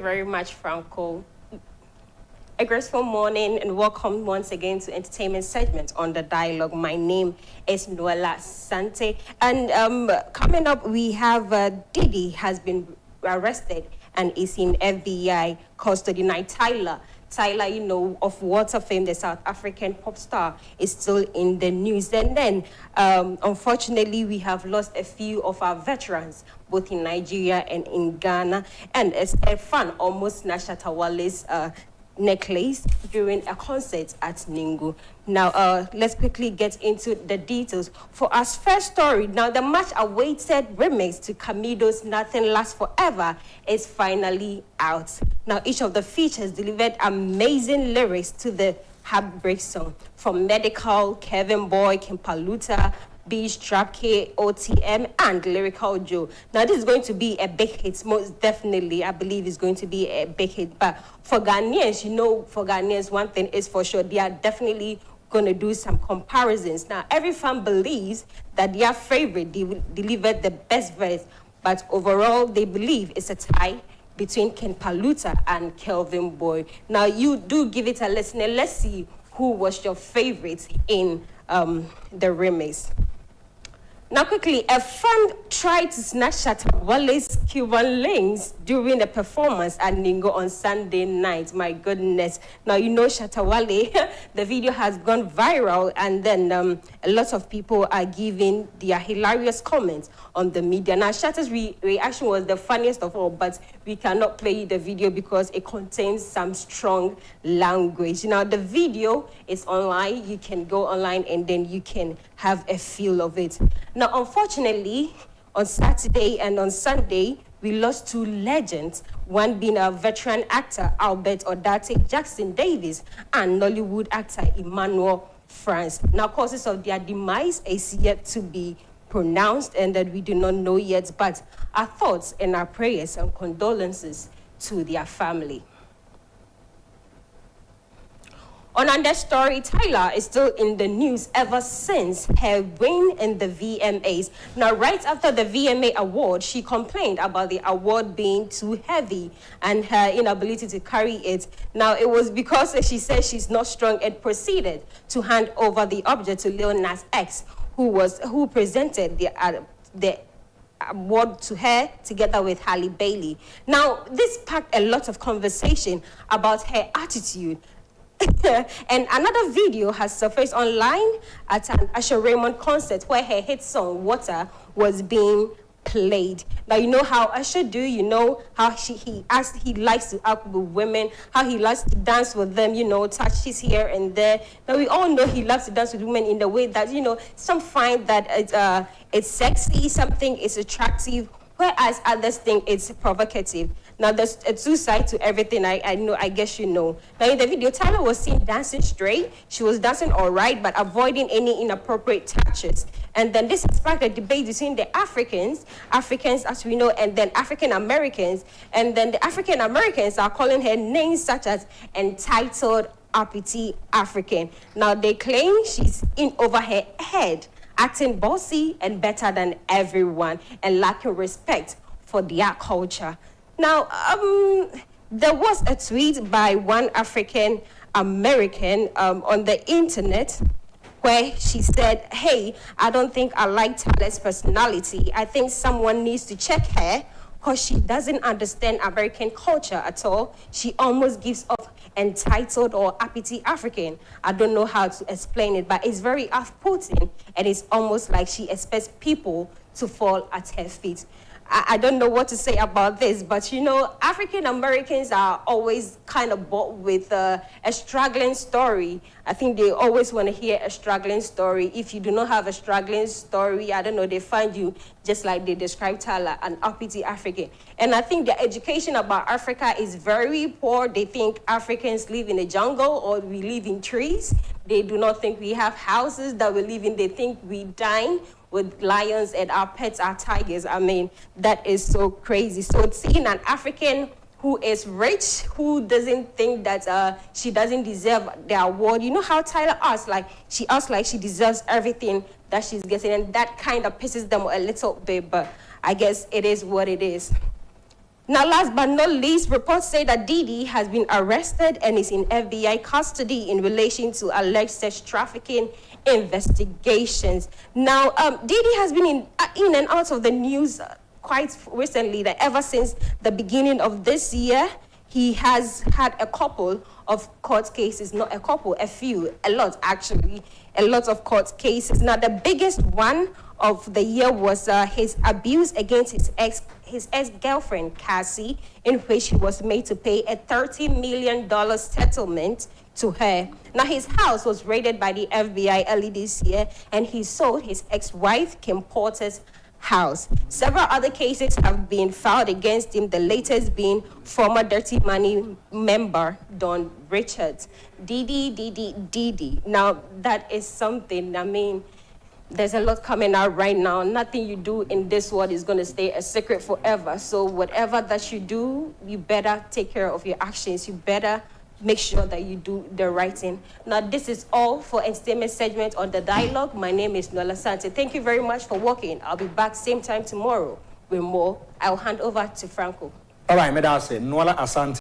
Very much, Franco. A graceful morning and welcome once again to entertainment segment on the dialogue. My name is Noella Sante, and coming up we have Diddy has been arrested and is in FBI custody. Now Tyler, you know, of water fame, the South African pop star, is still in the news. And then, unfortunately, we have lost a few of our veterans, both in Nigeria and in Ghana. And as a fan, almost Shatta Wale's necklace during a concert at Ningu. Now, let's quickly get into the details. For our first story, now the much-awaited remix to Camido's Nothing Lasts Forever is finally out. Now, each of the features delivered amazing lyrics to the heartbreak song, from Medical, Kevin Boy, Kimpaluta, Beach, Trap K, OTM, and Lyrical Joe. Now, this is going to be a big hit, most definitely. I believe it's going to be a big hit. But for Ghanaians, you know, for Ghanaians, one thing is for sure, they are definitely going to do some comparisons. Now, every fan believes that their favorite delivered the best verse, but overall, they believe it's a tie between Ken Paluta and Kelvin Boy. Now, you do give it a listen, and let's see who was your favorite in the remix. Now, quickly, a fan tried to snatch Shatta Wale's Cuban links during a performance at Ningo on Sunday night. My goodness. Now, you know Shatta Wale, the video has gone viral, and then a lot of people are giving their hilarious comments on the media. Now, Shatta's reaction was the funniest of all, but we cannot play the video because it contains some strong language. Now, the video is online. You can go online and then you can have a feel of it. Now, unfortunately, on Saturday and on Sunday, we lost two legends, one being a veteran actor, Albert Odate Jackson Davis, and Nollywood actor, Emmanuel France. Now, causes of their demise is yet to be pronounced and that we do not know yet, but our thoughts and our prayers and condolences to their family. On another story, Tyler is still in the news ever since her win in the VMAs. Now, right after the VMA award, she complained about the award being too heavy and her inability to carry it. Now, it was because she said she's not strong and proceeded to hand over the object to Lil Nas X, who presented the award to her together with Halle Bailey. Now, this sparked a lot of conversation about her attitude. And another video has surfaced online at an Asher Raymond concert where her hit song Water was being played. Now, you know how Asher do, you know how he likes to act with women, how he likes to dance with them, you know, touch his here and there. Now, we all know he loves to dance with women in the way that, you know, some find that it's sexy, something is attractive, whereas others think it's provocative. Now, there's a two sides to everything, I know, I guess you know. Now, in the video, Tyler was seen dancing straight. She was dancing all right, but avoiding any inappropriate touches. And then this has sparked a debate between the Africans as we know, and then African Americans. And then the African Americans are calling her names such as entitled, uppity African. Now, they claim she's in over her head, acting bossy and better than everyone, and lacking respect for their culture. Now, there was a tweet by one African American on the internet where she said, "Hey, I don't think I like Tyler's personality. I think someone needs to check her because she doesn't understand American culture at all. She almost gives off entitled or uppity African. I don't know how to explain it, but it's very off-putting, and it's almost like she expects people to fall at her feet." I don't know what to say about this, but you know, African Americans are always kind of bought with a struggling story. I think they always want to hear a struggling story. If you do not have a struggling story, I don't know, they find you just like they describe Tyler, an uppity African. And I think the education about Africa is very poor. They think Africans live in a jungle or we live in trees. They do not think we have houses that we live in. They think we dine with lions and our pets are tigers. I mean, that is so crazy. So seeing an African who is rich, who doesn't think that she doesn't deserve the award, you know how Tyler asks, like, she asks like she deserves everything that she's getting, and that kind of pisses them a little bit, but I guess it is what it is. Now, last but not least, reports say that Didi has been arrested and is in FBI custody in relation to alleged sex trafficking investigations. Now, Didi has been in and out of the news quite recently, that ever since the beginning of this year, he has had a couple of court cases, not a couple, a few, a lot actually, a lot of court cases. Now, the biggest one of the year was his abuse against his ex-girlfriend, Cassie, in which he was made to pay a $30 million settlement to her. Now, his house was raided by the FBI early this year, and he sold his ex-wife, Kim Porter's house. Several other cases have been filed against him, the latest being former Dirty Money member, Don Richards. Didi. Now, that is something, I mean, there's a lot coming out right now. Nothing you do in this world is going to stay a secret forever. So whatever that you do, you better take care of your actions. You better make sure that you do the right thing. Now, this is all for entertainment segment on The Dialogue. My name is Nola Sante. Thank you very much for watching. I'll be back same time tomorrow with more. I'll hand over to Franco. All right, Medase, Nola Asante.